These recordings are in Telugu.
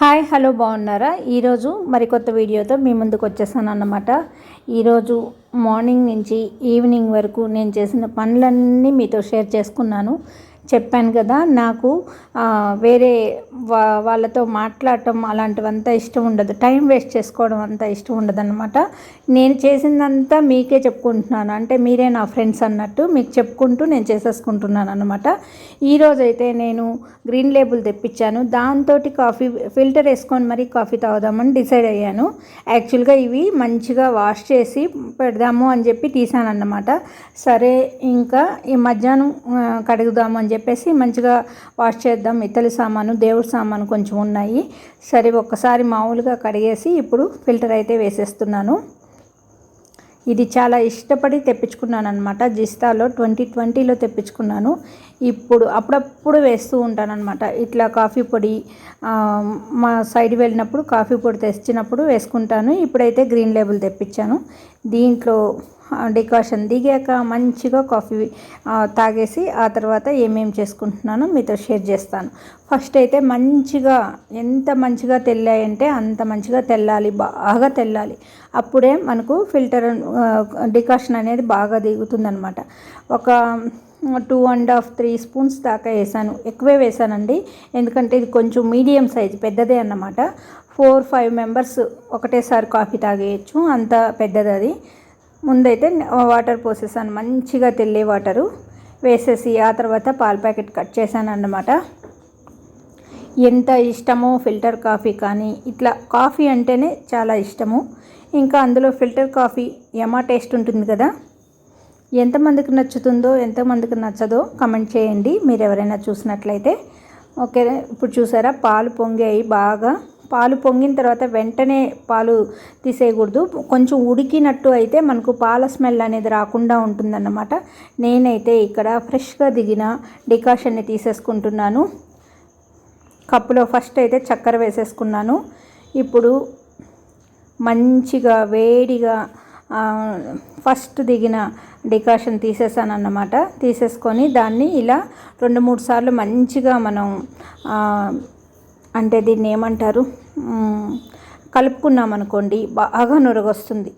హాయ్ హలో బాగున్నారా? ఈరోజు మరికొత్త వీడియోతో మీ ముందుకు వచ్చేసాను అన్నమాట. ఈరోజు మార్నింగ్ నుంచి ఈవినింగ్ వరకు నేను చేసిన పనులన్నీ మీతో షేర్ చేసుకున్నాను. చెప్పాను కదా, నాకు వేరే వాళ్ళతో మాట్లాడటం అలాంటివంతా ఇష్టం ఉండదు. టైం వేస్ట్ చేసుకోవడం అంతా ఇష్టం ఉండదు అన్నమాట. నేను చేసిందంతా మీకే చెప్పుకుంటున్నాను, అంటే మీరే నా ఫ్రెండ్స్ అన్నట్టు మీకు చెప్పుకుంటూ నేను చేసేసుకుంటున్నాను అన్నమాట. ఈరోజైతే నేను గ్రీన్ లేబుల్ తెప్పించాను. దాంతో కాఫీ ఫిల్టర్ వేసుకొని మరీ కాఫీ తాగుదామని డిసైడ్ అయ్యాను. యాక్చువల్గా ఇవి మంచిగా వాష్ చేసి పెడదాము అని చెప్పి తీసాను అన్నమాట. సరే, ఇంకా ఈ మధ్యాహ్నం కడుగుదాము అని చెప్పేసి మంచిగా వాష్ చేద్దాం. ఇత్తడి సామాను, దేవుడి సామాను కొంచెం ఉన్నాయి. సరే, ఒక్కసారి మామూలుగా కడిగేసి ఇప్పుడు ఫిల్టర్ అయితే వేసేస్తున్నాను. ఇది చాలా ఇష్టపడి తెప్పించుకున్నాను అనమాట. జిస్తాలో 2020లో తెప్పించుకున్నాను. ఇప్పుడు అప్పుడప్పుడు వేస్తూ ఉంటాను అనమాట. ఇట్లా కాఫీ పొడి మా సైడ్ వెళ్ళినప్పుడు కాఫీ పొడి తెచ్చినప్పుడు వేసుకుంటాను. ఇప్పుడైతే గ్రీన్ లేబుల్ తెప్పించాను. దీంట్లో డికాషన్ దిగాక మంచిగా కాఫీ తాగేసి ఆ తర్వాత ఏమేమి చేసుకుంటున్నానో మీతో షేర్ చేస్తాను. ఫస్ట్ అయితే మంచిగా, ఎంత మంచిగా తెల్లాయంటే అంత మంచిగా తెల్లాలి, బాగా తెల్లాలి. అప్పుడే మనకు ఫిల్టర్ డికాషన్ అనేది బాగా దిగుతుందనమాట. ఒక 2.5-3 స్పూన్స్ దాకా వేసాను. ఎక్కువే వేసానండి, ఎందుకంటే ఇది కొంచెం మీడియం సైజ్ పెద్దదే అన్నమాట. 4-5 మెంబర్స్ ఒకటేసారి కాఫీ తాగేయచ్చు, అంత పెద్దది అది. ముందైతే వాటర్ పోసేసాను, మంచిగా తెల్లే వాటరు వేసేసి ఆ తర్వాత పాల ప్యాకెట్ కట్ చేశాను అన్నమాట. ఎంత ఇష్టమో ఫిల్టర్ కాఫీ, కానీ ఇట్లా కాఫీ అంటేనే చాలా ఇష్టము. ఇంకా అందులో ఫిల్టర్ కాఫీ యమా టేస్ట్ ఉంటుంది కదా. ఎంతమందికి నచ్చుతుందో ఎంతమందికి నచ్చదో కమెంట్ చేయండి, మీరు ఎవరైనా చూసినట్లయితే. ఓకే, ఇప్పుడు చూసారా పాలు పొంగాయి బాగా. పాలు పొంగిన తర్వాత వెంటనే పాలు తీసేయకూడదు. కొంచెం ఉడికినట్టు అయితే మనకు పాల స్మెల్ అనేది రాకుండా ఉంటుందన్నమాట. నేనైతే ఇక్కడ ఫ్రెష్గా దిగిన డికాషన్ని తీసేసుకుంటున్నాను. కప్పులో ఫస్ట్ అయితే చక్కెర వేసేసుకున్నాను. ఇప్పుడు మంచిగా వేడిగా ఫస్ట్ దిగిన డికాషన్ తీసేసాను అన్నమాట. తీసేసుకొని దాన్ని ఇలా 2-3 సార్లు మంచిగా మనం అంటే దీన్ని ఏమంటారు, కలుపుకున్నాం అనుకోండి, బాగా నురగొస్తుంది.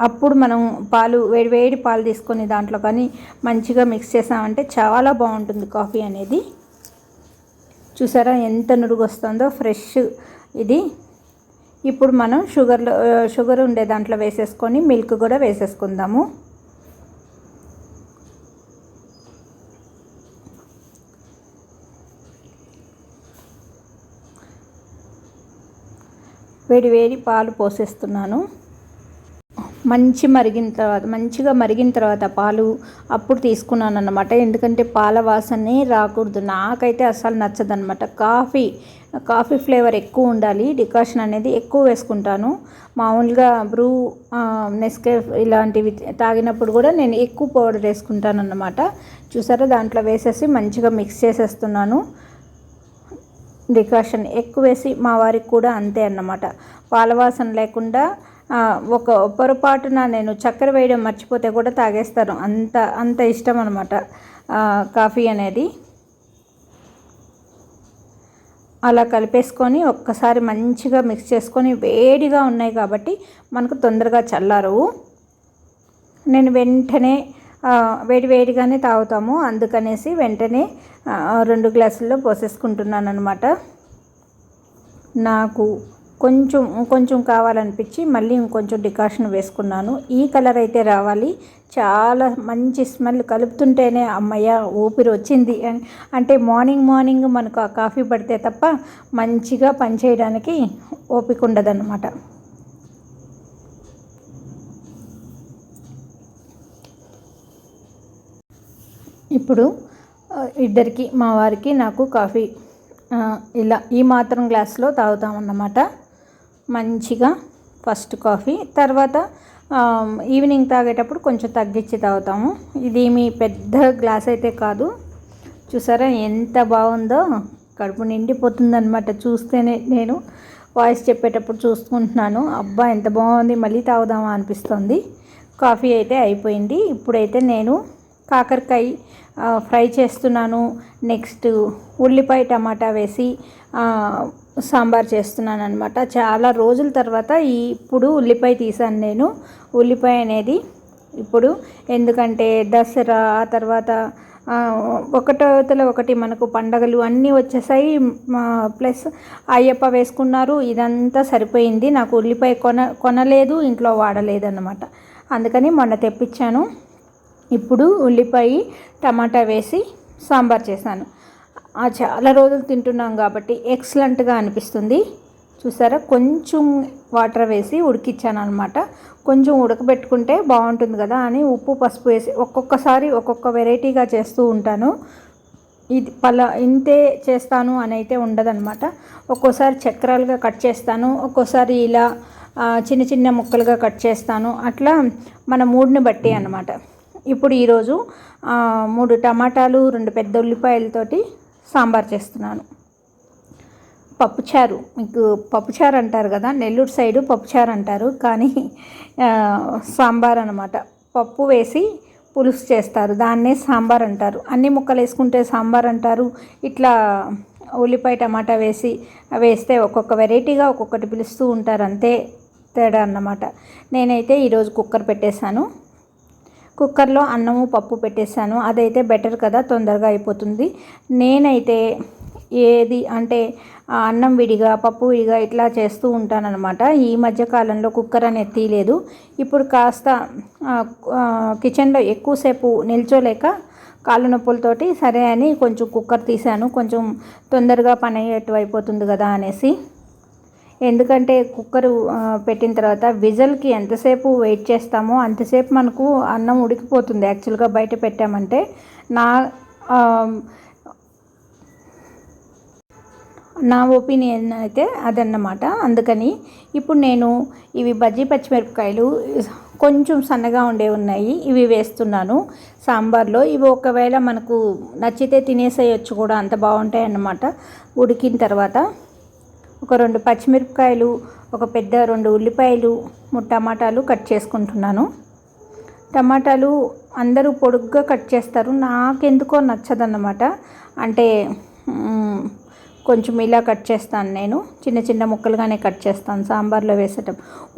అప్పుడు మనం పాలు వేడి పాలు తీసుకొని దాంట్లో కానీ మంచిగా మిక్స్ చేసామంటే చాలా బాగుంటుంది కాఫీ అనేది. చూసారా ఎంత నురుగొస్తుందో, ఫ్రెష్ ఇది. ఇప్పుడు మనం షుగర్ ఉండే దాంట్లో వేసేసుకొని మిల్క్ కూడా వేసేసుకుందాము. వేడి పాలు పోసేస్తున్నాను. మంచిగా మరిగిన తర్వాత పాలు అప్పుడు తీసుకున్నాను అన్నమాట. ఎందుకంటే పాల వాసనే రాకూడదు, నాకైతే అస్సలు నచ్చదన్నమాట. కాఫీ ఫ్లేవర్ ఎక్కువ ఉండాలి. డికాషన్ అనేది ఎక్కువ వేసుకుంటాను. మామూలుగా బ్రూ, నెస్కేఫ్ ఇలాంటివి తాగినప్పుడు కూడా నేను ఎక్కువ పౌడర్ వేసుకుంటాను అన్నమాట. చూసారా, దాంట్లో వేసేసి మంచిగా మిక్స్ చేసేస్తున్నాను. డికాషన్ ఎక్కువ వేసి మా వారికి కూడా అంతే అన్నమాట. పాలవాసన లేకుండా ఒక పొరపాటున నేను చక్కెర వేయడం మర్చిపోతే కూడా తాగేస్తాను, అంత ఇష్టం అన్నమాట కాఫీ అనేది. అలా కలిపేసుకొని ఒక్కసారి మంచిగా మిక్స్ చేసుకొని, వేడిగా ఉన్నాయి కాబట్టి మనకు తొందరగా చల్లారవు. నేను వెంటనే వేడిగానే తాగుతాము, అందుకనేసి వెంటనే 2 గ్లాసుల్లో పోసేసుకుంటున్నాను అనమాట. నాకు కొంచెం కావాలనిపించి మళ్ళీ ఇంకొంచెం డికాషన్ వేసుకున్నాను. ఈ కలర్ అయితే రావాలి, చాలా మంచి స్మెల్. కలుపుతుంటేనే అమ్మయ్య ఊపిరి వచ్చింది. అంటే మార్నింగ్ మనకు ఆ కాఫీ పడితే తప్ప మంచిగా పనిచేయడానికి ఓపిక ఉండదన్నమాట. ఇప్పుడు ఇద్దరికి, మా వారికి నాకు కాఫీ ఇలా ఈ మాత్రం గ్లాస్లో తాగుతామన్నమాట. మంచిగా ఫస్ట్ కాఫీ, తర్వాత ఈవినింగ్ తాగేటప్పుడు కొంచెం తగ్గించి తాగుతాము. ఇది మీ పెద్ద గ్లాస్ అయితే కాదు. చూసారా ఎంత బాగుందో, కడుపు నిండిపోతుందన్నమాట. చూస్తేనే నేను వాయిస్ చెప్పేటప్పుడు చూసుకుంటున్నాను, అబ్బా ఎంత బాగుంది, మళ్ళీ తాగుదామా అనిపిస్తుంది. కాఫీ అయితే అయిపోయింది. ఇప్పుడైతే నేను కాకరకాయ ఫ్రై చేస్తున్నాను. నెక్స్ట్ ఉల్లిపాయ టమాటా వేసి సాంబార్ చేస్తున్నాను అనమాట. చాలా రోజుల తర్వాత ఇప్పుడు ఉల్లిపాయ తీసాను నేను. ఉల్లిపాయ అనేది ఇప్పుడు ఎందుకంటే దసరా ఆ తర్వాత ఒకటవతల ఒకటి మనకు పండగలు అన్నీ వచ్చేసాయి. ప్లస్ అయ్యప్ప వేసుకున్నారు. ఇదంతా సరిపోయింది. నాకు ఉల్లిపాయ కొనలేదు, ఇంట్లో వాడలేదు అన్నమాట. అందుకని మొన్న తెప్పించాను. ఇప్పుడు ఉల్లిపాయ టమాటా వేసి సాంబార్ చేశాను. చాలా రోజులు తింటున్నాం కాబట్టి ఎక్సలెంట్గా అనిపిస్తుంది. చూసారా, కొంచెం వాటర్ వేసి ఉడికిచ్చాను అనమాట. కొంచెం ఉడకబెట్టుకుంటే బాగుంటుంది కదా అని ఉప్పు పసుపు వేసి ఒక్కొక్కసారి ఒక్కొక్క వెరైటీగా చేస్తూ ఉంటాను. ఇది ఇంతే చేస్తాను అని అయితే ఉండదన్నమాట. ఒక్కోసారి చక్రాలుగా కట్ చేస్తాను, ఒక్కోసారి ఇలా చిన్న చిన్న ముక్కలుగా కట్ చేస్తాను. అట్లా మన మూడ్ని బట్టి అన్నమాట. ఇప్పుడు ఈరోజు 3 టమాటాలు 2 పెద్ద ఉల్లిపాయలతోటి సాంబార్ చేస్తున్నాను. పప్పుచారు, మీకు పప్పుచారు అంటారు కదా, నెల్లూరు సైడు పప్పుచారు అంటారు, కానీ సాంబార్ అన్నమాట. పప్పు వేసి పులుసు చేస్తారు, దాన్నే సాంబార్ అంటారు. అన్ని ముక్కలు వేసుకుంటే సాంబార్ అంటారు. ఇట్లా ఉల్లిపాయ టమాటా వేస్తే ఒక్కొక్క వెరైటీగా ఒక్కొక్కటి పిలుస్తూ ఉంటారు, అంతే తేడా అన్నమాట. నేనైతే ఈరోజు కుక్కర్ పెట్టేశాను. కుక్కర్లో అన్నము పప్పు పెట్టేశాను. అదైతే బెటర్ కదా, తొందరగా అయిపోతుంది. నేనైతే ఏది అంటే అన్నం విడిగా పప్పు విడిగా ఇట్లా చేస్తూ ఉంటానన్నమాట. ఈ మధ్యకాలంలో కుక్కర్ అనేది తీయలేదు. ఇప్పుడు కాస్త కిచెన్లో ఎక్కువసేపు నిల్చోలేక కాళ్ళు నొప్పులతోటి సరే అని కొంచెం కుక్కర్ తీశాను. కొంచెం తొందరగా పని అయ్యేట్టు అయిపోతుంది కదా అనేసి. ఎందుకంటే కుక్కరు పెట్టిన తర్వాత విజిల్కి ఎంతసేపు వెయిట్ చేస్తామో అంతసేపు మనకు అన్నం ఉడికిపోతుంది. యాక్చువల్గా బయట పెట్టామంటే నా ఒపీనియన్ అయితే అదన్నమాట. అందుకని ఇప్పుడు నేను ఇవి బజ్జీ పచ్చిమిరపకాయలు కొంచెం సన్నగా ఉన్నాయి, ఇవి వేస్తున్నాను సాంబార్లో. ఇవి ఒకవేళ మనకు నచ్చితే తినేసేయచ్చు కూడా, అంత బాగుంటాయి అన్నమాట. ఉడికిన తర్వాత ఒక 2 పచ్చిమిరపకాయలు, ఒక పెద్ద 2 ఉల్లిపాయలు, 3 టమాటాలు కట్ చేసుకుంటున్నాను. టమాటాలు అందరూ పొడుగ్గా కట్ చేస్తారు, నాకెందుకో నచ్చదన్నమాట. అంటే కొంచెం ఇలా కట్ చేస్తాను నేను, చిన్న చిన్న ముక్కలుగానే కట్ చేస్తాను సాంబార్లో వేసేటం.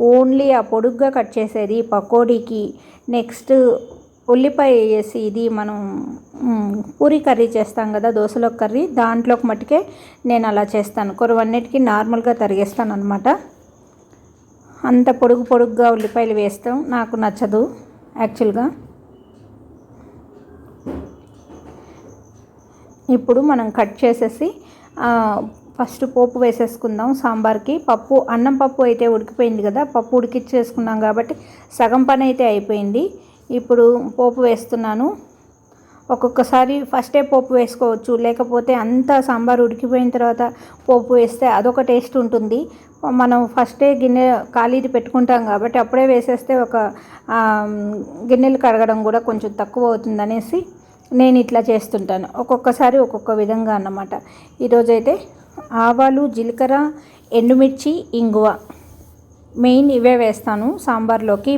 ఓన్లీ ఆ పొడుగ్గా కట్ చేసేది పకోడీకి. నెక్స్ట్ ఉల్లిపాయ వేసి ఇది మనం పూరి కర్రీ చేస్తాం కదా, దోశలో కర్రీ, దాంట్లోకి మట్టుకే నేను అలా చేస్తాను. కొరవన్నిటికీ నార్మల్గా తరిగేస్తాను అనమాట. అంత పొడుగ్గా ఉల్లిపాయలు వేస్తాం నాకు నచ్చదు యాక్చువల్గా. ఇప్పుడు మనం కట్ చేసేసి ఫస్ట్ పోపు వేసేసుకుందాం సాంబార్కి. అన్నం పప్పు అయితే ఉడికిపోయింది కదా, పప్పు ఉడికిచ్చేసుకున్నాం కాబట్టి సగం పని అయితే అయిపోయింది. ఇప్పుడు పోపు వేస్తున్నాను. ఒక్కొక్కసారి ఫస్టే పోపు వేసుకోవచ్చు, లేకపోతే అంతా సాంబార్ ఉడికిపోయిన తర్వాత పోపు వేస్తే అదొక టేస్ట్ ఉంటుంది. మనం ఫస్టే గిన్నె ఖాళీది పెట్టుకుంటాం కాబట్టి అప్పుడే వేసేస్తే ఒక గిన్నెలు కడగడం కూడా కొంచెం తక్కువ అవుతుంది అనేసి నేను ఇట్లా చేస్తుంటాను. ఒక్కొక్కసారి ఒక్కొక్క విధంగా అన్నమాట. ఈరోజైతే ఆవాలు, జీలకర్ర, ఎండుమిర్చి, ఇంగువ మెయిన్ ఇవే వేస్తాను సాంబార్లోకి.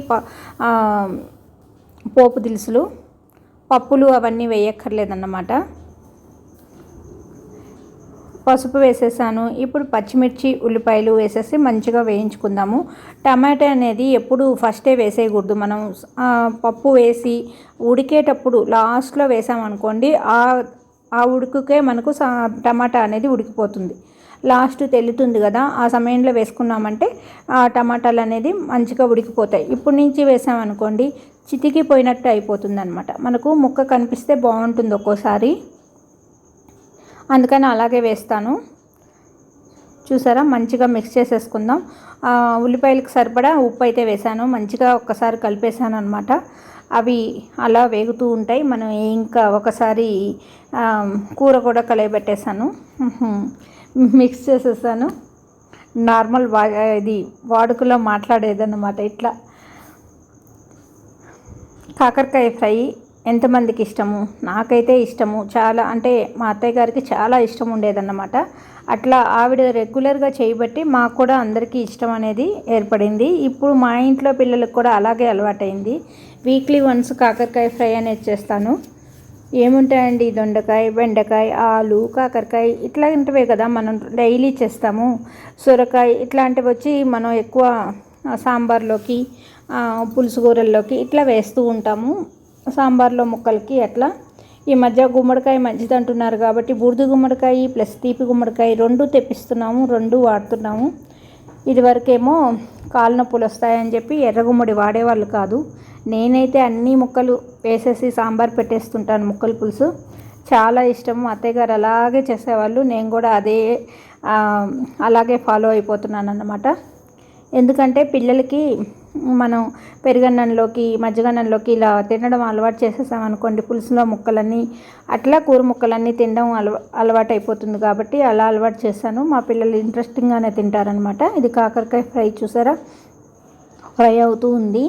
పోపు దినుసులు, పప్పులు అవన్నీ వేయక్కర్లేదన్నమాట. పసుపు వేసేసాను. ఇప్పుడు పచ్చిమిర్చి, ఉల్లిపాయలు వేసేసి మంచిగా వేయించుకుందాము. టమాటా అనేది ఎప్పుడు ఫస్టే వేసేయకూడదు. మనం పప్పు వేసి ఉడికేటప్పుడు లాస్ట్లో వేసామనుకోండి, ఆ ఉడుకుకే మనకు టమాటా అనేది ఉడికిపోతుంది. లాస్ట్ తెల్లుతుంది కదా, ఆ సమయంలో వేసుకున్నామంటే ఆ టమాటాలు అనేది మంచిగా ఉడికిపోతాయి. ఇప్పుడు నుంచి వేసామనుకోండి చితికిపోయినట్టు అయిపోతుంది అనమాట. మనకు ముక్క కనిపిస్తే బాగుంటుంది ఒక్కోసారి, అందుకని అలాగే వేస్తాను. చూసారా, మంచిగా మిక్స్ చేసేసుకుందాం. ఉల్లిపాయలకు సరిపడా ఉప్పు అయితే వేసాను, మంచిగా ఒక్కసారి కలిపేసాను అనమాట. అవి అలా వేగుతూ ఉంటాయి. మనం ఇంకా ఒకసారి కూర కూడా కలియబెట్టేసాను, మిక్స్ చేసేసాను. నార్మల్ ఇది వాడుకలో మాట్లాడేదన్నమాట. ఇట్లా కాకరకాయ ఫ్రై ఎంతమందికి ఇష్టము? నాకైతే ఇష్టము చాలా, అంటే మా అత్తయ్య గారికి చాలా ఇష్టం ఉండేదన్నమాట. అట్లా ఆవిడ రెగ్యులర్గా చేయబట్టి మాకు కూడా అందరికీ ఇష్టం అనేది ఏర్పడింది. ఇప్పుడు మా ఇంట్లో పిల్లలకు కూడా అలాగే అలవాటైంది. వీక్లీ వన్స్ కాకరకాయ ఫ్రై అనేది చేస్తాను. ఏముంటాయండి, దొండకాయ, బెండకాయ, ఆలు, కాకరకాయ ఇట్లాంటివే కదా మనం డైలీ చేస్తాము. సొరకాయ ఇట్లాంటివి వచ్చి మనం ఎక్కువ సాంబార్లోకి, పులుసు కూరల్లోకి ఇట్లా వేస్తూ ఉంటాము. సాంబార్లో ముక్కలకి అట్లా. ఈ మధ్య గుమ్మడికాయ మంచిది అంటున్నారు కాబట్టి బూడిద గుమ్మడికాయ ప్లస్ తీపి గుమ్మడికాయ 2 తెప్పిస్తున్నాము, 2 వాడుతున్నాము. ఇదివరకేమో కాళ్ళ నొప్పులు వస్తాయని చెప్పి ఎర్ర గుమ్మడి వాడేవాళ్ళు కాదు. నేనైతే అన్ని ముక్కలు వేసేసి సాంబార్ పెట్టేస్తుంటాను. ముక్కల పులుసు చాలా ఇష్టం. అత్తయ్య గారు అలాగే చేసేవాళ్ళు. నేను కూడా అలాగే ఫాలో అయిపోతున్నాను అన్నమాట. ఎందుకంటే పిల్లలకి మనం పెరుగన్నంలోకి, మజ్జిగన్నంలోకి ఇలా తినడం అలవాటు చేసేసామనుకోండి, పులుసులో ముక్కలన్నీ అట్లా కూర ముక్కలన్నీ తినడం అలవాటు అయిపోతుంది కాబట్టి అలా అలవాటు చేశాను. మా పిల్లలు ఇంట్రెస్టింగ్గానే తింటారనమాట. ఇది కాకరకాయ ఫ్రై చూసారా, ఫ్రై అవుతూ ఉంది.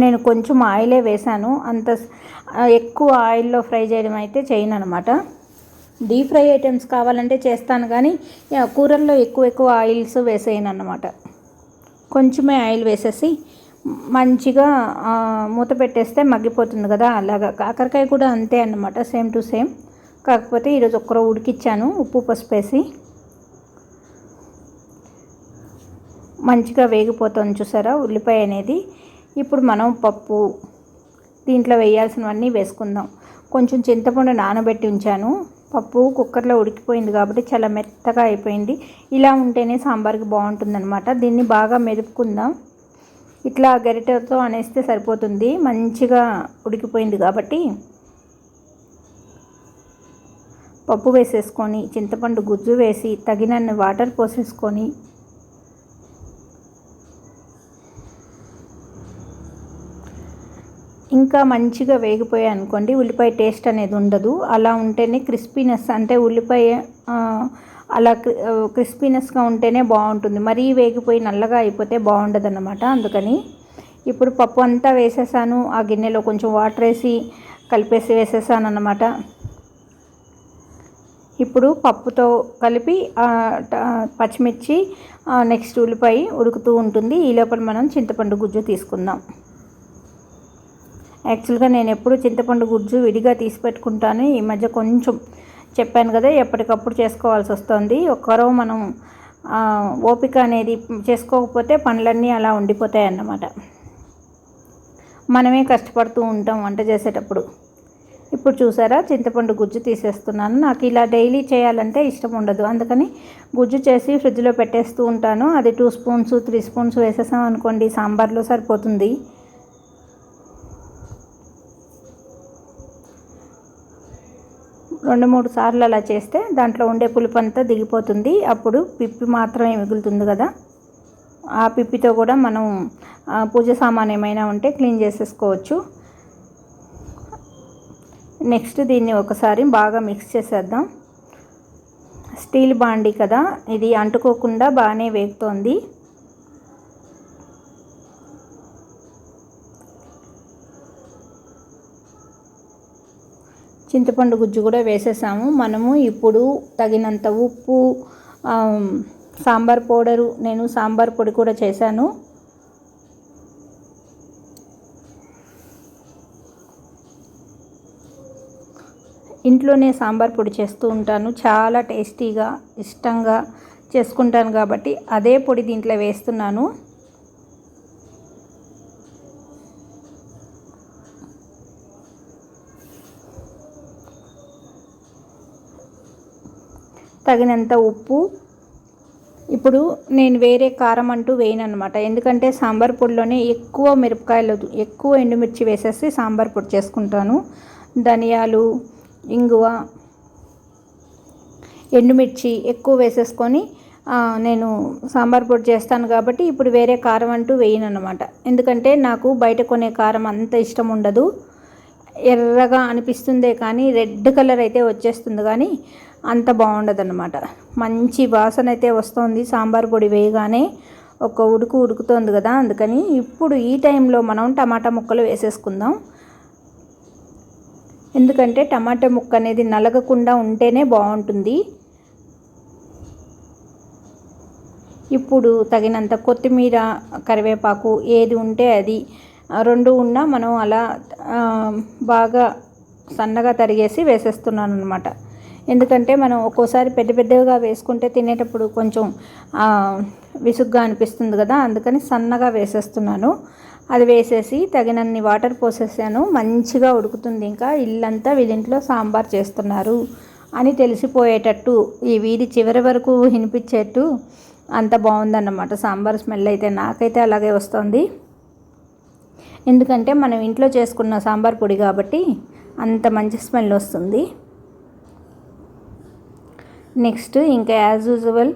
నేను కొంచెం ఆయిలే వేశాను, అంత ఎక్కువ ఆయిల్లో ఫ్రై చేయడం అయితే చేయను అనమాట. డీప్ ఫ్రై ఐటమ్స్ కావాలంటే చేస్తాను, కానీ కూరల్లో ఎక్కువ ఆయిల్స్ వేసేయను అన్నమాట. కొంచెమే ఆయిల్ వేసేసి మంచిగా మూత పెట్టేస్తే మగ్గిపోతుంది కదా. అలాగా కాకరకాయ కూడా అంతే అన్నమాట, సేమ్ టు సేమ్. కాకపోతే ఈరోజు ఒక్కరో ఉడికిచ్చాను ఉప్పు పసుపు వేసి. మంచిగా వేగిపోతుంది చూసారా ఉల్లిపాయ అనేది. ఇప్పుడు మనం పప్పు దీంట్లో వేయాల్సినవన్నీ వేసుకుందాం. కొంచెం చింతపండు నానబెట్టి ఉంచాను. పప్పు కుక్కర్లో ఉడికిపోయింది కాబట్టి చాలా మెత్తగా అయిపోయింది. ఇలా ఉంటేనే సాంబార్కి బాగుంటుందన్నమాట. దీన్ని బాగా మెదుపుకుందాం. ఇట్లా గరిటెతో అనేస్తే సరిపోతుంది. మంచిగా ఉడికిపోయింది కాబట్టి పప్పు వేసేసుకొని చింతపండు గుజ్జు వేసి తగినన్ని వాటర్ పోసేసుకొని ఇంకా మంచిగా వేగిపోయాయి అనుకోండి, ఉల్లిపాయ టేస్ట్ అనేది ఉండదు. అలా ఉంటేనే క్రిస్పీనెస్, అంటే ఉల్లిపాయ అలా క్రిస్పీనెస్గా ఉంటేనే బాగుంటుంది. మరీ వేగిపోయి నల్లగా అయిపోతే బాగుండదు అన్నమాట. అందుకని ఇప్పుడు పప్పు అంతా వేసేసాను. ఆ గిన్నెలో కొంచెం వాటర్ వేసి కలిపేసి వేసేసాను అన్నమాట. ఇప్పుడు పప్పుతో కలిపి పచ్చిమిర్చి, నెక్స్ట్ ఉల్లిపాయ ఉడుకుతూ ఉంటుంది. ఈ లోపల మనం చింతపండు గుజ్జు తీసుకుందాం. యాక్చువల్గా నేను ఎప్పుడు చింతపండు గుజ్జు విడిగా తీసి పెట్టుకుంటాను. ఈ మధ్య కొంచెం చెప్పాను కదా, ఎప్పటికప్పుడు చేసుకోవాల్సి వస్తుంది. ఒక్కరో మనం ఓపిక అనేది చేసుకోకపోతే పనులన్నీ అలా ఉండిపోతాయి అన్నమాట. మనమే కష్టపడుతూ ఉంటాం వంట చేసేటప్పుడు. ఇప్పుడు చూసారా, చింతపండు గుజ్జు తీసేస్తున్నాను. నాకు ఇలా డైలీ చేయాలంటే ఇష్టం ఉండదు, అందుకని గుజ్జు చేసి ఫ్రిడ్జ్లో పెట్టేస్తూ ఉంటాను. అది 2 స్పూన్స్ 3 స్పూన్స్ వేసేసాం అనుకోండి, సాంబార్లో సరిపోతుంది. రెండు మూడు సార్లు అలా చేస్తే దాంట్లో ఉండే పులుపు అంతా దిగిపోతుంది. అప్పుడు పిప్పి మాత్రమే మిగులుతుంది కదా. ఆ పిప్పితో కూడా మనం పూజ సామాన్ ఏమైనా ఉంటే క్లీన్ చేసేసుకోవచ్చు. నెక్స్ట్ దీన్ని ఒకసారి బాగా మిక్స్ చేసేద్దాం. స్టీల్ బాండీ కదా, ఇది అంటుకోకుండా బాగానే వేగుతోంది. చింతపండు గుజ్జు కూడా వేసేసాము. మనము ఇప్పుడు తగినంత ఉప్పు, సాంబార్ పౌడరు, నేను సాంబార్ పొడి కూడా చేశాను. ఇంట్లోనే సాంబార్ పొడి చేస్తూ ఉంటాను. చాలా టేస్టీగా ఇష్టంగా చేసుకుంటాను కాబట్టి అదే పొడి దీంట్లో వేస్తున్నాను. తగినంత ఉప్పు. ఇప్పుడు నేను వేరే కారం అంటూ వేయను అనమాట, ఎందుకంటే సాంబార్ పొడిలోనే ఎక్కువ మిరపకాయలు, ఎక్కువ ఎండుమిర్చి వేసేసి సాంబార్ పొడి చేసుకుంటాను. ధనియాలు, ఇంగువ, ఎండుమిర్చి ఎక్కువ వేసేసుకొని నేను సాంబార్ పొడి చేస్తాను కాబట్టి ఇప్పుడు వేరే కారం అంటూ వేయను అనమాట. ఎందుకంటే నాకు బయట కొనే కారం అంత ఇష్టం ఉండదు. ఎర్రగా అనిపిస్తుందే కానీ రెడ్ కలర్ అయితే వచ్చేస్తుంది, కానీ అంత బాగుండదు అన్నమాట. మంచి వాసన అయితే వస్తుంది సాంబార్ పొడి వేయగానే. ఒక ఉడుకుతోంది కదా, అందుకని ఇప్పుడు ఈ టైంలో మనం టమాటా ముక్కలు వేసేసుకుందాం. ఎందుకంటే టమాటా ముక్క అనేది నలగకుండా ఉంటేనే బాగుంటుంది. ఇప్పుడు తగినంత కొత్తిమీర, కరివేపాకు ఏది ఉంటే అది 2 ఉన్నా మనం అలా బాగా సన్నగా తరిగేసి వేసేస్తున్నాను అనమాట. ఎందుకంటే మనం ఒక్కోసారి పెద్ద పెద్దగా వేసుకుంటే తినేటప్పుడు కొంచెం విసుగ్గా అనిపిస్తుంది కదా, అందుకని సన్నగా వేసేస్తున్నాను. అది వేసేసి తగినన్ని వాటర్ పోసేసాను. మంచిగా ఉడుకుతుంది. ఇంకా ఇల్లంతా వీళ్ళింట్లో సాంబార్ చేస్తున్నారు అని తెలిసిపోయేటట్టు ఈ వీధి చివరి వరకు వినిపించేట్టు అంత బాగుందన్నమాట సాంబార్ స్మెల్ అయితే. నాకైతే అలాగే వస్తుంది. ఎందుకంటే మనం ఇంట్లో చేసుకున్న సాంబార్ పొడి కాబట్టి అంత మంచి స్మెల్ వస్తుంది. నెక్స్ట్ ఇంకా యాజ్ యూజువల్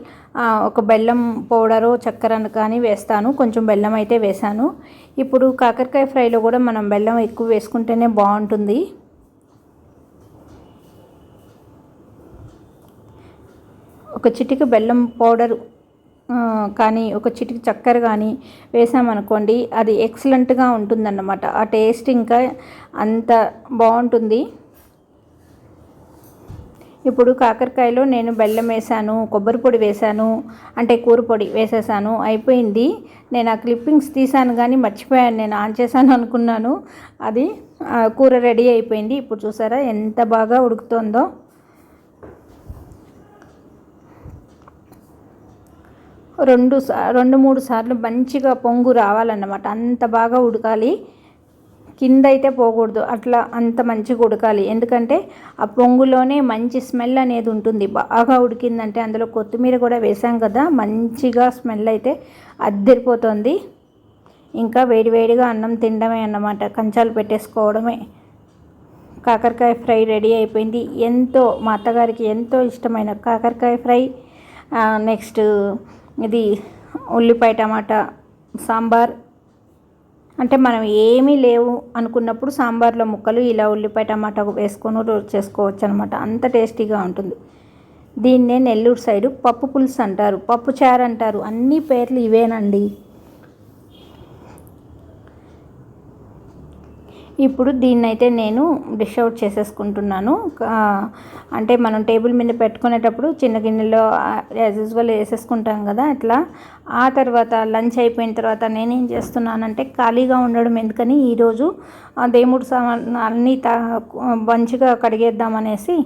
ఒక బెల్లం పౌడరు, చక్కెరను కానీ వేస్తాను. కొంచెం బెల్లం అయితే వేసాను. ఇప్పుడు కాకరకాయ ఫ్రైలో కూడా మనం బెల్లం ఎక్కువ వేసుకుంటేనే బాగుంటుంది. ఒక చిటిక బెల్లం పౌడరు కానీ ఒక చిటిక చక్కెర కానీ వేసామనుకోండి అది ఎక్సలెంట్గా ఉంటుందన్నమాట. ఆ టేస్ట్ ఇంకా అంత బాగుంటుంది. ఇప్పుడు కాకరకాయలో నేను బెల్లం వేసాను, కొబ్బరి పొడి వేసాను, అంటే కూర పొడి వేసేసాను. అయిపోయింది. నేను ఆ క్లిప్పింగ్స్ తీసాను కానీ మర్చిపోయాను. నేను ఆన్ చేశాను అనుకున్నాను. అది కూర రెడీ అయిపోయింది. ఇప్పుడు చూసారా ఎంత బాగా ఉడుకుతుందో. రెండు మూడు సార్లు మంచిగా పొంగు రావాలన్నమాట. అంత బాగా ఉడకాలి. కింద అయితే పోకూడదు. అట్లా అంత మంచిగా ఉడకాలి. ఎందుకంటే ఆ పొంగులోనే మంచి స్మెల్ అనేది ఉంటుంది. బాగా ఉడికిందంటే అందులో కొత్తిమీర కూడా వేసాం కదా, మంచిగా స్మెల్ అయితే అద్దరిపోతుంది. ఇంకా వేడివేడిగా అన్నం తినడమే అన్నమాట. కంచాలు పెట్టేసుకోవడమే. కాకరకాయ ఫ్రై రెడీ అయిపోయింది. ఎంతో మా అత్తగారికి ఎంతో ఇష్టమైన కాకరకాయ ఫ్రై. నెక్స్ట్ ఇది ఉల్లిపాయ టమాటా సాంబార్. అంటే మనం ఏమీ లేవు అనుకున్నప్పుడు సాంబార్లో ముక్కలు ఇలా ఉల్లిపాయ టమాటా వేసుకొని చేసుకోవచ్చు అనమాట. అంత టేస్టీగా ఉంటుంది. దీన్నే నెల్లూరు సైడు పప్పు పులుసు అంటారు, పప్పు చారు అంటారు. అన్ని పేర్లు ఇవేనండి. ఇప్పుడు దీన్నైతే నేను డిష్ అవుట్ చేసేసుకుంటున్నాను. అంటే మనం టేబుల్ మీద పెట్టుకునేటప్పుడు చిన్న గిన్నెలో యాజ్ యూజువల్ వేసేసుకుంటాం కదా అట్లా. ఆ తర్వాత లంచ్ అయిపోయిన తర్వాత నేనేం చేస్తున్నానంటే ఖాళీగా ఉండడం ఎందుకని ఈరోజు దేవుడు సామాన్ అన్నీ మంచిగా కడిగేద్దామనేసి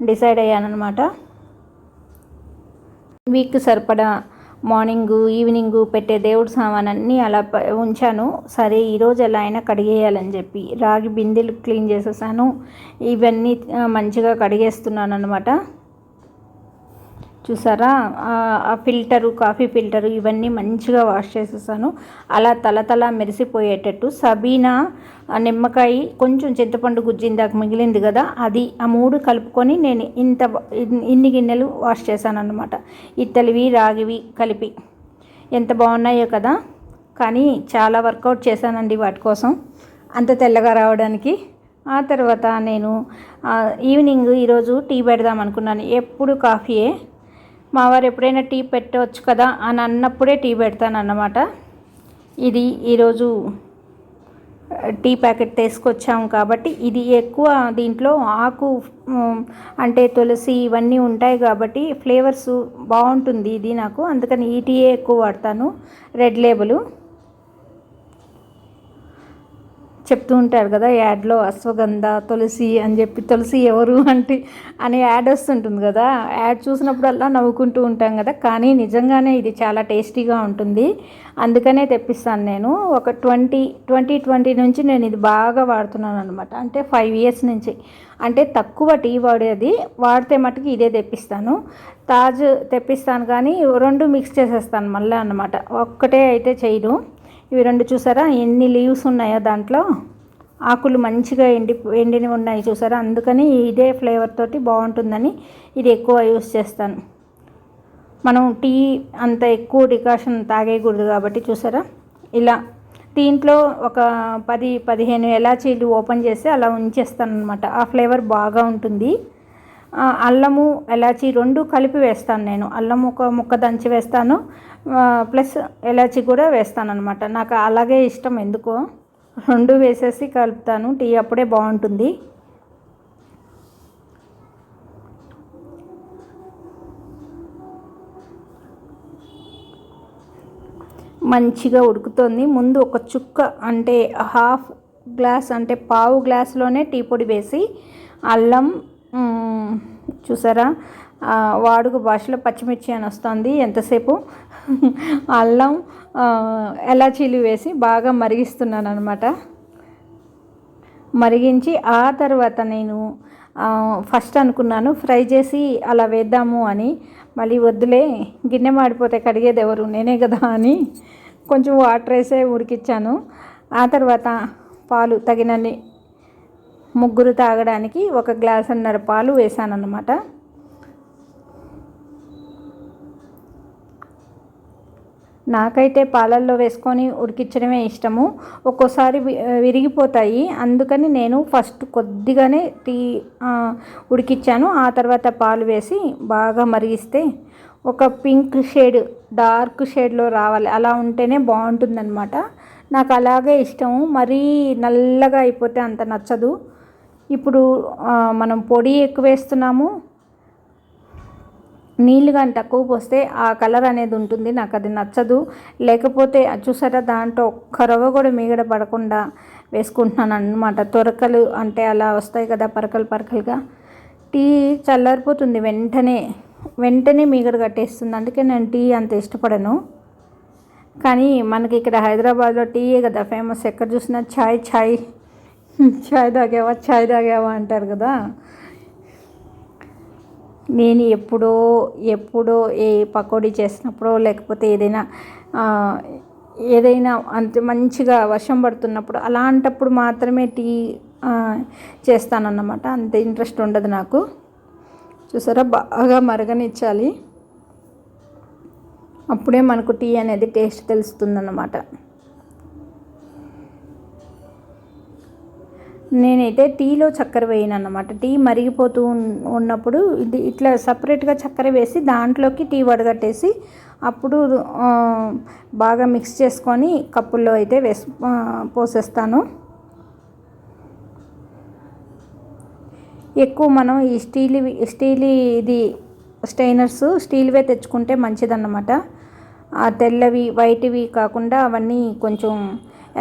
డిసైడ్ అయ్యానమాట. వీక్ సరిపడా మార్నింగు ఈవినింగు పెట్టే దేవుడు సామానన్నీ అలా ఉంచాను. సరే ఈరోజు ఎలా అయినా కడిగేయాలని చెప్పి రాగి బిందెలు క్లీన్ చేసేసాను. ఇవన్నీ మంచిగా కడిగేస్తున్నాను అనమాట. చూసారా ఆ ఫిల్టరు, కాఫీ ఫిల్టరు ఇవన్నీ మంచిగా వాష్ చేసేసాను. అలా తల మెరిసిపోయేటట్టు సబీనా నిమ్మకాయ కొంచెం చింతపండు గుజ్జిందాక మిగిలింది కదా, అది ఆ 3 కలుపుకొని నేను ఇన్ని గిన్నెలు వాష్ చేశాను అనమాట. ఇత్తలివి రాగివి కలిపి ఎంత బాగున్నాయో కదా. కానీ చాలా వర్కౌట్ చేశానండి వాటి కోసం అంత తెల్లగా రావడానికి. ఆ తర్వాత నేను ఈవినింగ్ ఈరోజు టీ పెడదాం అనుకున్నాను. ఎప్పుడు కాఫీయే. మా వారు ఎప్పుడైనా టీ పెట్టవచ్చు కదా అని అన్నప్పుడే టీ పెడతానన్నమాట. ఇది ఈరోజు టీ ప్యాకెట్ తీసుకొచ్చాము కాబట్టి ఇది ఎక్కువ దీంట్లో ఆకు అంటే తులసి ఇవన్నీ ఉంటాయి కాబట్టి ఫ్లేవర్స్ బాగుంటుంది ఇది నాకు. అందుకని ఈ టీయే ఎక్కువ వాడతాను, రెడ్ లేబుల్. చెప్తూ ఉంటారు కదా యాడ్లో అశ్వగంధ తులసి అని చెప్పి. తులసి ఎవరు అంటే అనే యాడ్ వస్తుంటుంది కదా, యాడ్ చూసినప్పుడల్లా నవ్వుకుంటూ ఉంటాం కదా. కానీ నిజంగానే ఇది చాలా టేస్టీగా ఉంటుంది. అందుకనే తెప్పిస్తాను నేను. ఒక 2020 నుంచి నేను ఇది బాగా వాడుతున్నాను అనమాట. అంటే 5 years నుంచి. అంటే తక్కువ టీ వాడేది, వాడితే మటుకు ఇదే తెప్పిస్తాను. తాజ్ తెప్పిస్తాను కానీ 2 మిక్స్ చేసేస్తాను మళ్ళీ అన్నమాట. ఒక్కటే అయితే చేయను. ఇవి 2 చూసారా ఎన్ని లీవ్స్ ఉన్నాయో దాంట్లో. ఆకులు మంచిగా ఎండిని ఉన్నాయి చూసారా. అందుకని ఇదే ఫ్లేవర్ తోటి బాగుంటుందని ఇది ఎక్కువ యూస్ చేస్తాను. మనం టీ అంత ఎక్కువ డికాషన్ తాగేయకూడదు కాబట్టి చూసారా ఇలా. దీంట్లో ఒక 10-15 ఎలాచీలు ఓపెన్ చేసి అలా ఉంచేస్తాను అనమాట. ఆ ఫ్లేవర్ బాగా ఉంటుంది. అల్లము ఎలాచీ 2 కలిపి వేస్తాను నేను. అల్లం ఒక ముక్క దంచి వేస్తాను, ప్లస్ ఎలాచీ కూడా వేస్తాను అనమాట. నాకు అలాగే ఇష్టం ఎందుకో. 2 వేసేసి కలుపుతాను. టీ అప్పుడే బాగుంటుంది. మంచిగా ఉడుకుతుంది. ముందు ఒక చుక్క అంటే హాఫ్ గ్లాస్ అంటే పావు గ్లాసులోనే టీ పొడి వేసి అల్లం, చూసారా వాడుక భాషలో పచ్చిమిర్చి అని వస్తుంది, ఎంతసేపు అల్లం ఎలాచీలు వేసి బాగా మరిగిస్తున్నాను అనమాట. మరిగించి ఆ తర్వాత నేను ఫస్ట్ అనుకున్నాను ఫ్రై చేసి అలా వేద్దాము అని, మళ్ళీ వద్దులే గిన్నె మాడిపోతే కడిగేది ఎవరు, నేనే కదా అని కొంచెం వాటర్ వేసే ఉడికిచ్చాను. ఆ తర్వాత పాలు తగినన్ని, ముగ్గురు తాగడానికి 1.5 గ్లాసు పాలు వేసాను అన్నమాట. నాకైతే పాలల్లో వేసుకొని ఉడికించడమే ఇష్టము. ఒక్కోసారి విరిగిపోతాయి, అందుకని నేను ఫస్ట్ కొద్దిగానే టీ ఉడికించాను. ఆ తర్వాత పాలు వేసి బాగా మరిగిస్తే ఒక పింక్ షేడ్, డార్క్ షేడ్లో రావాలి, అలా ఉంటేనే బాగుంటుందన్నమాట. నాకు అలాగే ఇష్టము, మరీ నల్లగా అయిపోతే అంత నచ్చదు. ఇప్పుడు మనం పొడి ఎక్కువ వేస్తున్నాము, నీళ్ళు కానీ తక్కువ పోస్తే ఆ కలర్ అనేది ఉంటుంది, నాకు అది నచ్చదు. లేకపోతే చూసారా దాంట్లో ఒక్క రవ్వ కూడా మీగడ పడకుండా వేసుకుంటున్నాను అన్నమాట. తొరకలు అంటే అలా వస్తాయి కదా, పరకలుగా. టీ చల్లారిపోతుంది వెంటనే మీగడ కట్టేస్తుంది, అందుకే నేను టీ అంత ఇష్టపడను. కానీ మనకి ఇక్కడ హైదరాబాద్లో టీయే కదా ఫేమస్, ఎక్కడ చూసినా ఛాయ్ తాగావా అంటారు కదా. నేను ఎప్పుడో ఏ పకోడీ చేసినప్పుడో లేకపోతే ఏదైనా అంత మంచిగా వర్షం పడుతున్నప్పుడు అలాంటప్పుడు మాత్రమే టీ చేస్తానన్నమాట. అంత ఇంట్రెస్ట్ ఉండదు నాకు. చూసారా బాగా మరగనిచ్చాలి, అప్పుడే మనకు టీ అనేది టేస్ట్ తెలుస్తుందన్నమాట. నేనైతే టీలో చక్కెర వేయను అన్నమాట. టీ మరిగిపోతూ ఉన్నప్పుడు ఇది ఇట్లా సపరేట్గా చక్కెర వేసి దాంట్లోకి టీ వడగట్టేసి అప్పుడు బాగా మిక్స్ చేసుకొని కప్పుల్లో అయితే పోసేస్తాను. ఎక్కువ మనం ఈ స్టీల్వే తెచ్చుకుంటే మంచిదన్నమాట. ఆ తెల్లవి వైట్వి కాకుండా అవన్నీ కొంచెం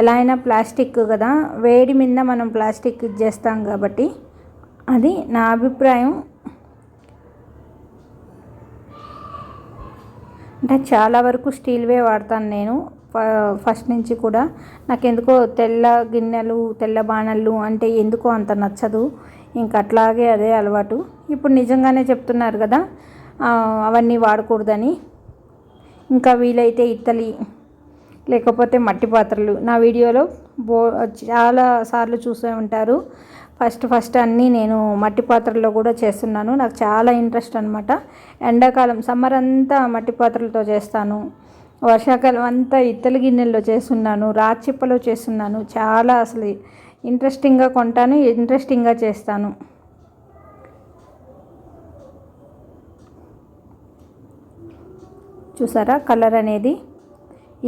ఎలా అయినా ప్లాస్టిక్ కదా, వేడి మీద మనం ప్లాస్టిక్ చేస్తాం కాబట్టి అది నా అభిప్రాయం. అంటే చాలా వరకు స్టీల్వే వాడతాను నేను ఫస్ట్ నుంచి కూడా. నాకెందుకో తెల్ల గిన్నెలు, తెల్ల బాణళ్ళు అంటే ఎందుకో అంత నచ్చదు, ఇంక అట్లాగే అదే అలవాటు. ఇప్పుడు నిజంగానే చెప్తున్నారు కదా అవన్నీ వాడకూడదని. ఇంకా వీలైతే ఇత్తలి లేకపోతే మట్టి పాత్రలు, నా వీడియోలో చాలా సార్లు చూసే ఉంటారు. ఫస్ట్ అన్నీ నేను మట్టి పాత్రల్లో కూడా చేస్తున్నాను, నాకు చాలా ఇంట్రెస్ట్ అనమాట. ఎండాకాలం సమ్మర్ అంతా మట్టి పాత్రలతో చేస్తాను, వర్షాకాలం అంతా ఇత్తలి గిన్నెల్లో చేస్తున్నాను, రాచిప్పలో చేస్తున్నాను. చాలా అసలు ఇంట్రెస్టింగ్గా కొంటాను, ఇంట్రెస్టింగ్గా చేస్తాను. చూసారా కలర్ అనేది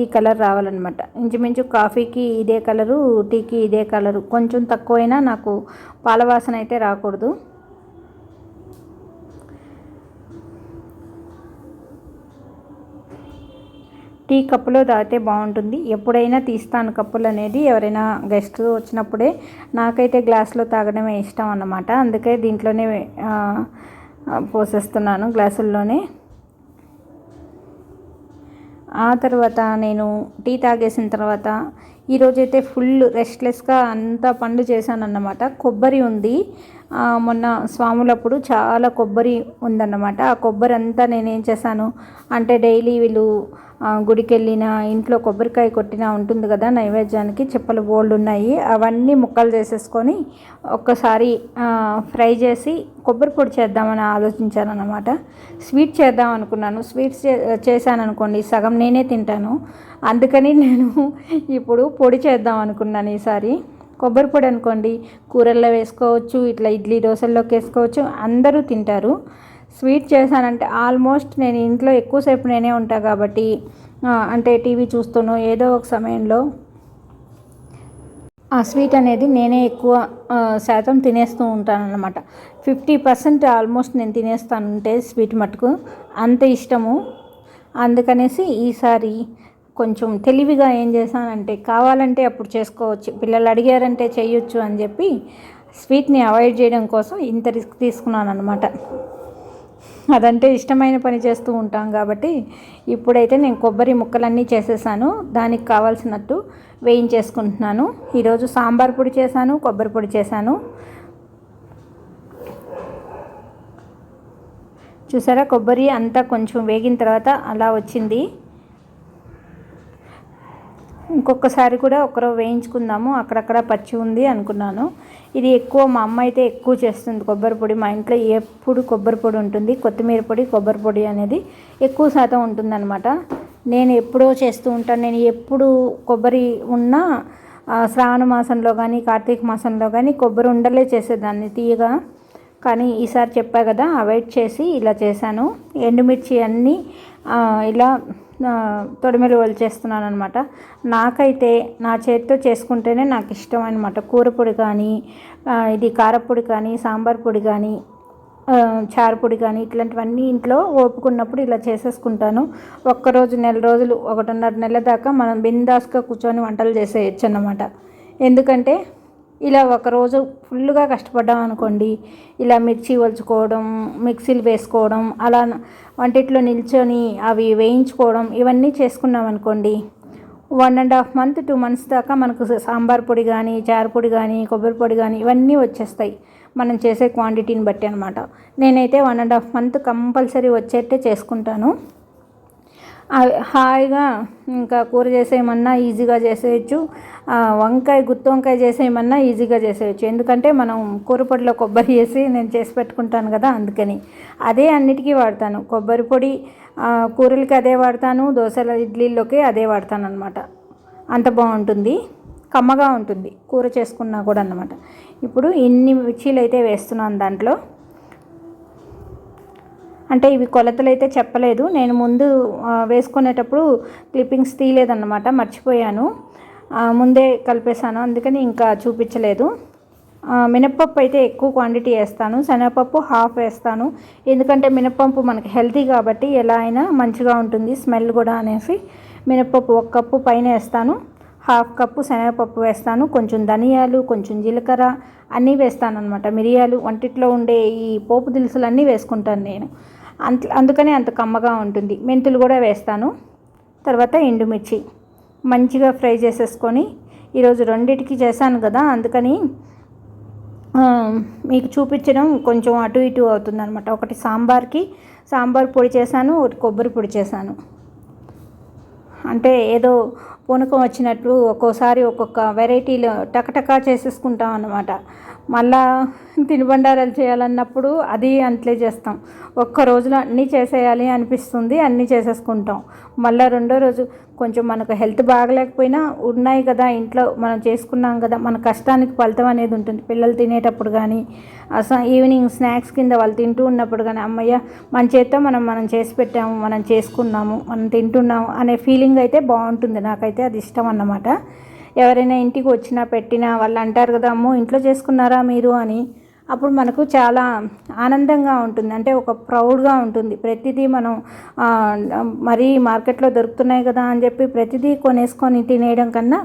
ఈ కలర్ రావాలన్నమాట. ఇంచుమించు కాఫీకి ఇదే కలరు, టీకి ఇదే కలరు, కొంచెం తక్కువైనా నాకు పాల వాసన అయితే రాకూడదు. టీ కప్పులో తాగితే బాగుంటుంది. ఎప్పుడైనా తీస్తాను కప్పులు అనేది, ఎవరైనా గెస్ట్ వచ్చినప్పుడే. నాకైతే గ్లాసులో తాగడమే ఇష్టం అన్నమాట, అందుకే దీంట్లోనే పోసేస్తున్నాను గ్లాసుల్లోనే. ఆ తర్వాత నేను టీ తాగేసిన తర్వాత ఈరోజైతే ఫుల్ రెస్ట్లెస్గా అంతా పనులు చేశానన్నమాట. కొబ్బరి ఉంది, మొన్న స్వాములప్పుడు చాలా కొబ్బరి ఉందన్నమాట. ఆ కొబ్బరి అంతా నేనేం చేశాను అంటే డైలీ వీళ్ళు గుడికి వెళ్ళినా ఇంట్లో కొబ్బరికాయ కొట్టినా ఉంటుంది కదా నైవేద్యానికి, చెప్పలు బోల్డ్ ఉన్నాయి, అవన్నీ ముక్కలు చేసేసుకొని ఒక్కసారి ఫ్రై చేసి కొబ్బరి పొడి చేద్దామని ఆలోచించాను అన్నమాట. స్వీట్ చేద్దాం అనుకున్నాను, స్వీట్స్ చేశాను అనుకోండి సగం నేనే తింటాను, అందుకని నేను ఇప్పుడు పొడి చేద్దాం అనుకున్నాను ఈసారి. కొబ్బరి పొడి అనుకోండి కూరల్లో వేసుకోవచ్చు, ఇట్లా ఇడ్లీ దోశల్లోకి వేసుకోవచ్చు, అందరూ తింటారు. స్వీట్ చేశానంటే ఆల్మోస్ట్ నేను ఇంట్లో ఎక్కువసేపు నేనే ఉంటాను కాబట్టి, అంటే టీవీ చూస్తూనో ఏదో ఒక సమయంలో ఆ స్వీట్ అనేది నేనే ఎక్కువ శాతం తినేస్తూ ఉంటాను అన్నమాట. 50% ఆల్మోస్ట్ నేను తినేస్తాను ఉంటే స్వీట్ మటుకు, అంత ఇష్టము. అందుకనేసి ఈసారి కొంచెం తెలివిగా ఏం చేశానంటే, కావాలంటే అప్పుడు చేసుకోవచ్చు, పిల్లలు అడిగారంటే చేయొచ్చు అని చెప్పి స్వీట్ని అవాయిడ్ చేయడం కోసం ఇంత రిస్క్ తీసుకున్నాను అనమాట. అదంటే ఇష్టమైన పని చేస్తూ ఉంటాం కాబట్టి. ఇప్పుడైతే నేను కొబ్బరి ముక్కలన్నీ చేసేసాను, దానికి కావాల్సినట్టు వేయించేసుకుంటున్నాను. ఈరోజు సాంబార్ పొడి చేశాను, కొబ్బరి పొడి చేశాను. చూసారా, కొబ్బరి అంతా కొంచెం వేగిన తర్వాత అలా వచ్చింది. ఇంకొకసారి కూడా ఒకరో వేయించుకుందాము, అక్కడక్కడ పచ్చి ఉంది అనుకున్నాను. ఇది ఎక్కువ మా అమ్మ అయితే ఎక్కువ చేస్తుంది కొబ్బరి పొడి. మా ఇంట్లో ఎప్పుడు కొబ్బరి పొడి ఉంటుంది, కొత్తిమీర పొడి, కొబ్బరి పొడి అనేది ఎక్కువ శాతం ఉంటుందన్నమాట. నేను ఎప్పుడో చేస్తూ ఉంటాను. నేను ఎప్పుడు కొబ్బరి ఉన్నా శ్రావణ మాసంలో కానీ కార్తీక మాసంలో కానీ కొబ్బరి ఉండలే చేసేదాన్ని తీయగా. కానీ ఈసారి చెప్పా కదా, అవాయిడ్ చేసి ఇలా చేశాను. ఎండుమిర్చి అన్నీ ఇలా తొడిమెలు వలిచేస్తున్నాను అనమాట. నాకైతే నా చేతితో చేసుకుంటేనే నాకు ఇష్టం అనమాట. కూర పొడి కానీ, ఇది కారపొడి కానీ, సాంబార్ పొడి కానీ, చారు పొడి కానీ, ఇట్లాంటివన్నీ ఇంట్లో ఓపుకున్నప్పుడు ఇలా చేసేసుకుంటాను. ఒక్కరోజు నెల రోజులు, 1.5 నెలల దాకా మనం బిందాస్గా కూర్చొని వంటలు చేసేయచ్చు అన్నమాట. ఎందుకంటే ఇలా ఒకరోజు ఫుల్గా కష్టపడ్డాం అనుకోండి, ఇలా మిర్చి ఒలుచుకోవడం, మిక్సీలు వేసుకోవడం, అలా వంటిట్లో నిల్చొని అవి వేయించుకోవడం, ఇవన్నీ చేసుకున్నాం అనుకోండి, 1.5 మంత్ 2 మంత్స్ దాకా మనకు సాంబార్ పొడి కానీ, చారు పొడి కానీ, కొబ్బరి పొడి కానీ ఇవన్నీ వచ్చేస్తాయి మనం చేసే క్వాంటిటీని బట్టి అనమాట. నేనైతే 1.5 మంత్ కంపల్సరీ వచ్చేట్టే చేసుకుంటాను. హాయిగా ఇంకా కూర చేసేయమన్నా ఈజీగా చేసేయచ్చు, వంకాయ గుత్తి వంకాయ చేసేయమన్నా ఈజీగా చేసేయచ్చు. ఎందుకంటే మనం కూర పొడిలో కొబ్బరి వేసి నేను చేసి పెట్టుకుంటాను కదా, అందుకని అదే అన్నిటికీ వాడతాను. కొబ్బరి పొడి కూరలకి అదే వాడతాను, దోశల ఇడ్లీలోకి అదే వాడతాను అనమాట. అంత బాగుంటుంది, కమ్మగా ఉంటుంది కూర చేసుకున్నా కూడా అన్నమాట. ఇప్పుడు ఇన్ని మిర్చీలు అయితే వేస్తున్నాను దాంట్లో. అంటే ఇవి కొలతలు అయితే చెప్పలేదు, నేను ముందు వేసుకునేటప్పుడు క్లిప్పింగ్స్ తీయలేదన్నమాట, మర్చిపోయాను. ముందే కలిపేశాను, అందుకని ఇంకా చూపించలేదు. మినప్పప్పు అయితే ఎక్కువ క్వాంటిటీ వేస్తాను, శనగపప్పు హాఫ్ వేస్తాను. ఎందుకంటే మినప్పప్పు మనకి హెల్తీ కాబట్టి ఎలా అయినా మంచిగా ఉంటుంది స్మెల్ కూడా అనేసి మినప్పప్పు 1 కప్పు పైన వేస్తాను. 1/2 కప్పు శనగపప్పు వేస్తాను, కొంచెం ధనియాలు, కొంచెం జీలకర్ర అన్నీ వేస్తాను అనమాట. మిరియాలు, వంటిట్లో ఉండే ఈ పోపు దినుసులన్నీ వేసుకుంటాను నేను, అందుకనే అంత కమ్మగా ఉంటుంది. మెంతులు కూడా వేస్తాను. తర్వాత ఎండుమిర్చి మంచిగా ఫ్రై చేసేసుకొని, ఈరోజు రెండిటికి చేశాను కదా, అందుకని మీకు చూపించడం కొంచెం అటు ఇటు అవుతుంది అనమాట. ఒకటి సాంబార్కి సాంబార్ పొడి చేశాను, ఒకటి కొబ్బరి పొడి చేశాను. అంటే ఏదో పూనకం వచ్చినట్టు ఒక్కోసారి ఒక్కొక్క వెరైటీలు టకటకా చేసేసుకుంటాం అన్నమాట. మళ్ళా తినుబండారాలు చేయాలన్నప్పుడు అది అంతలే చేస్తాం. ఒక్క రోజులో అన్నీ చేసేయాలి అనిపిస్తుంది, అన్నీ చేసేసుకుంటాం. మళ్ళీ రెండో రోజు కొంచెం మనకు హెల్త్ బాగలేకపోయినా ఉన్నాయి కదా ఇంట్లో, మనం చేసుకున్నాం కదా, మన కష్టానికి ఫలితం అనేది ఉంటుంది. పిల్లలు తినేటప్పుడు కానీ, ఈవినింగ్ స్నాక్స్ కింద వాళ్ళు తింటూ ఉన్నప్పుడు కానీ, అమ్మయ్య మన చేత్తో మనం చేసి పెట్టాము, మనం చేసుకున్నాము, మనం తింటున్నాము అనే ఫీలింగ్ అయితే బాగుంటుంది. నాకైతే అది ఇష్టం అన్నమాట. ఎవరైనా ఇంటికి వచ్చినా పెట్టినా వాళ్ళు అంటారు కదా, అమ్మో ఇంట్లో చేసుకున్నారా మీరు అని, అప్పుడు మనకు చాలా ఆనందంగా ఉంటుంది. అంటే ఒక ప్రౌడ్గా ఉంటుంది. ప్రతిదీ మనం మరీ మార్కెట్లో దొరుకుతున్నాయి కదా అని చెప్పి ప్రతిదీ కొనేసుకొని తినేయడం కన్నా,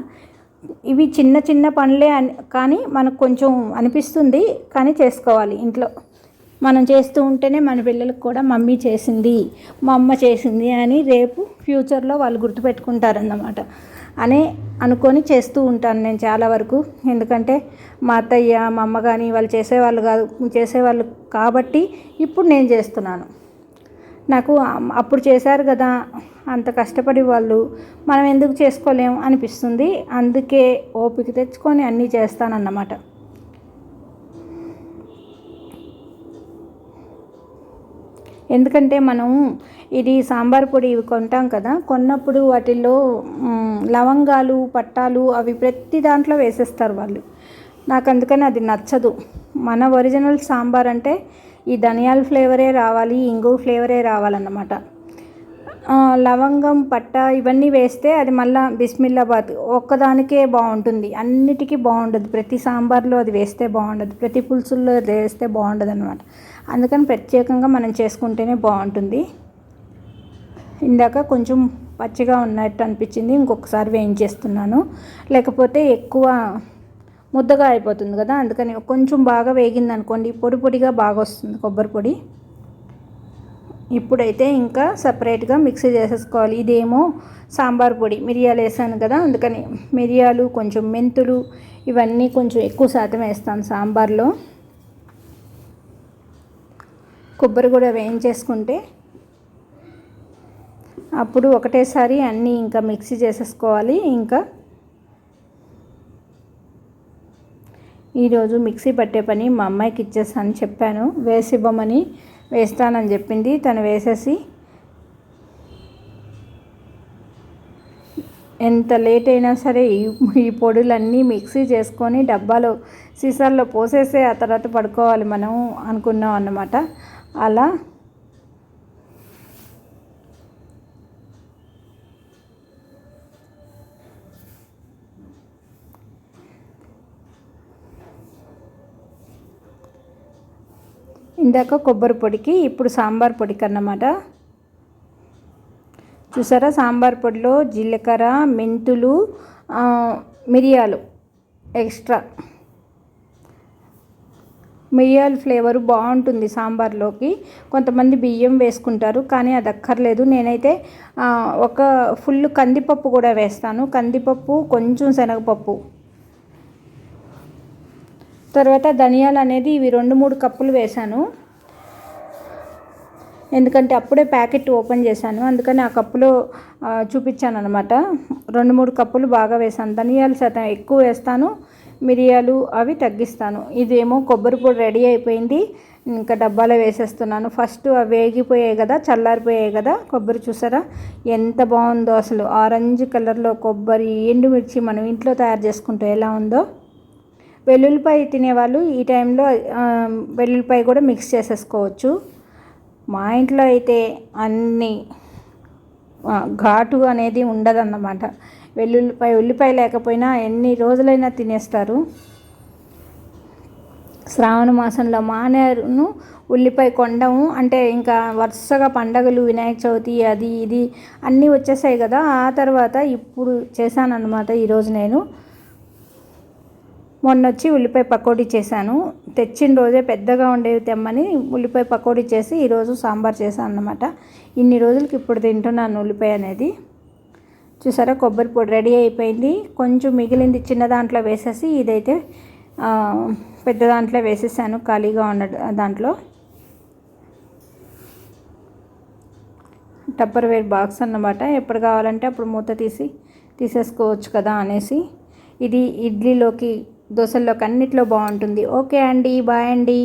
ఇవి చిన్న చిన్న పనులే కానీ మనకు కొంచెం అనిపిస్తుంది, కానీ చేసుకోవాలి ఇంట్లో. మనం చేస్తూ ఉంటేనే మన పిల్లలకు కూడా మమ్మీ చేసింది, మా అమ్మ చేసింది అని రేపు ఫ్యూచర్లో వాళ్ళు గుర్తుపెట్టుకుంటారన్నమాట అని అనుకొని చేస్తూ ఉంటాను నేను చాలా వరకు. ఎందుకంటే మా అత్తయ్య, మా అమ్మ కానీ వాళ్ళు చేసేవాళ్ళు కాబట్టి ఇప్పుడు నేను చేస్తున్నాను. నాకు అప్పుడు చేశారు కదా అంత కష్టపడి వాళ్ళు, మనం ఎందుకు చేసుకోలేము అనిపిస్తుంది. అందుకే ఓపిక తెచ్చుకొని అన్నీ చేస్తానన్నమాట. ఎందుకంటే మనం ఇది సాంబార్ పొడి ఇవి కొంటాం కదా, కొన్నప్పుడు వాటిల్లో లవంగాలు, పట్టాలు అవి ప్రతి దాంట్లో వేసేస్తారు వాళ్ళు. నాకు అందుకని అది నచ్చదు. మన ఒరిజినల్ సాంబార్ అంటే ఈ ధనియాల ఫ్లేవరే రావాలి, ఇంగువ ఫ్లేవరే రావాలన్నమాట. లవంగం, పట్ట ఇవన్నీ వేస్తే అది మళ్ళీ బిస్మిల్లాబాద్ ఒక్కదానికే బాగుంటుంది, అన్నిటికీ బాగుండదు. ప్రతి సాంబార్లో అది వేస్తే బాగుండదు, ప్రతి పులుసుల్లో అది వేస్తే బాగుండదు అనమాట. అందుకని ప్రత్యేకంగా మనం చేసుకుంటేనే బాగుంటుంది. ఇందాక కొంచెం పచ్చిగా ఉన్నట్టు అనిపించింది, ఇంకొకసారి వేయించేస్తున్నాను. లేకపోతే ఎక్కువ ముద్దగా అయిపోతుంది కదా, అందుకని కొంచెం బాగా వేగింది అనుకోండి పొడి పొడిగా బాగా వస్తుంది కొబ్బరి పొడి. ఇప్పుడైతే ఇంకా సపరేట్గా మిక్సీ చేసేసుకోవాలి. ఇదేమో సాంబార్ పొడి, మిరియాలు వేసాను కదా, అందుకని మిరియాలు కొంచెం మెంతులు ఇవన్నీ కొంచెం ఎక్కువ శాతం వేస్తాను సాంబార్లో. కొబ్బరి కూడా వేయించేసుకుంటే అప్పుడు ఒకటేసారి అన్నీ ఇంకా మిక్సీ చేసేసుకోవాలి. ఇంకా ఈరోజు మిక్సీ పట్టే పని మా అమ్మాయికి ఇచ్చేసాను, చెప్పాను వేసివ్వమని, వేస్తానని చెప్పింది. తను వేసేసి ఎంత లేట్ అయినా సరే ఈ పొడులన్నీ మిక్సీ చేసుకొని డబ్బాలో సీసాల్లో పోసేసే ఆ తర్వాత పడుకోవాలి మనం అనుకున్నాం అన్నమాట. అలా ఇందాక కొబ్బరి పొడికి, ఇప్పుడు సాంబార్ పొడికి అన్నమాట. చూసారా, సాంబార్ పొడిలో జీలకర్ర, మెంతులు, మిరియాలు ఎక్స్ట్రా. మిరియాల ఫ్లేవర్ బాగుంటుంది సాంబార్లోకి. కొంతమంది బియ్యం వేసుకుంటారు, కానీ అది అక్కర్లేదు. నేనైతే ఒక ఫుల్ కందిపప్పు కూడా వేస్తాను. కందిపప్పు, కొంచెం శనగపప్పు, తర్వాత ధనియాలు అనేది ఇవి 2-3 కప్పులు వేశాను. ఎందుకంటే అప్పుడే ప్యాకెట్ ఓపెన్ చేశాను, అందుకని ఆ కప్పులో చూపించాను అనమాట. 2-3 కప్పులు బాగా వేసాను. ధనియాలు శాతం ఎక్కువ వేస్తాను, మిరియాలు అవి తగ్గిస్తాను. ఇదేమో కొబ్బరి పొడి రెడీ అయిపోయింది, ఇంకా డబ్బాలో వేసేస్తున్నాను. ఫస్ట్ అవి వేగిపోయాయి కదా, చల్లారిపోయాయి కదా కొబ్బరి. చూసారా ఎంత బాగుందో అసలు, ఆరెంజ్ కలర్లో కొబ్బరి, ఎండుమిర్చి మనం ఇంట్లో తయారు చేసుకుంటే ఎలా ఉందో. వెల్లుల్లిపాయ తినేవాళ్ళు ఈ టైంలో వెల్లుల్లిపాయ కూడా మిక్స్ చేసేసుకోవచ్చు. మా ఇంట్లో అయితే అన్ని ఘాటు అనేది ఉండదన్నమాట. ఉల్లిపాయ లేకపోయినా ఎన్ని రోజులైనా తినేస్తారు. శ్రావణ మాసంలో మానేరును ఉల్లిపాయ కొండము అంటే ఇంకా వరుసగా పండగలు, వినాయక చవితి, అది ఇది అన్నీ వచ్చేసాయి కదా. ఆ తర్వాత ఇప్పుడు చేశానన్నమాట. ఈరోజు నేను మొన్నొచ్చి ఉల్లిపాయ పకోడీ చేశాను. తెచ్చిన రోజే పెద్దగా ఉండేవి తెమ్మని ఉల్లిపాయ పకోడీ చేసి ఈరోజు సాంబార్ చేశాను అన్నమాట. ఇన్ని రోజులకి ఇప్పుడు తింటున్నాను ఉల్లిపాయ అనేది. చూసారా, కొబ్బరి పొడి రెడీ అయిపోయింది. కొంచెం మిగిలింది చిన్న దాంట్లో వేసేసి, ఇదైతే పెద్ద దాంట్లో వేసేసాను ఖాళీగా ఉన్న దాంట్లో. టప్పర్వేర్ బాక్స్ అన్నమాట. ఎప్పుడు కావాలంటే అప్పుడు మూత తీసేసుకోవచ్చు కదా అనేసి. ఇది ఇడ్లీలోకి, దోశల్లోకి అన్నిట్లో బాగుంటుంది. ఓకే అండి, బాయ్ అండి.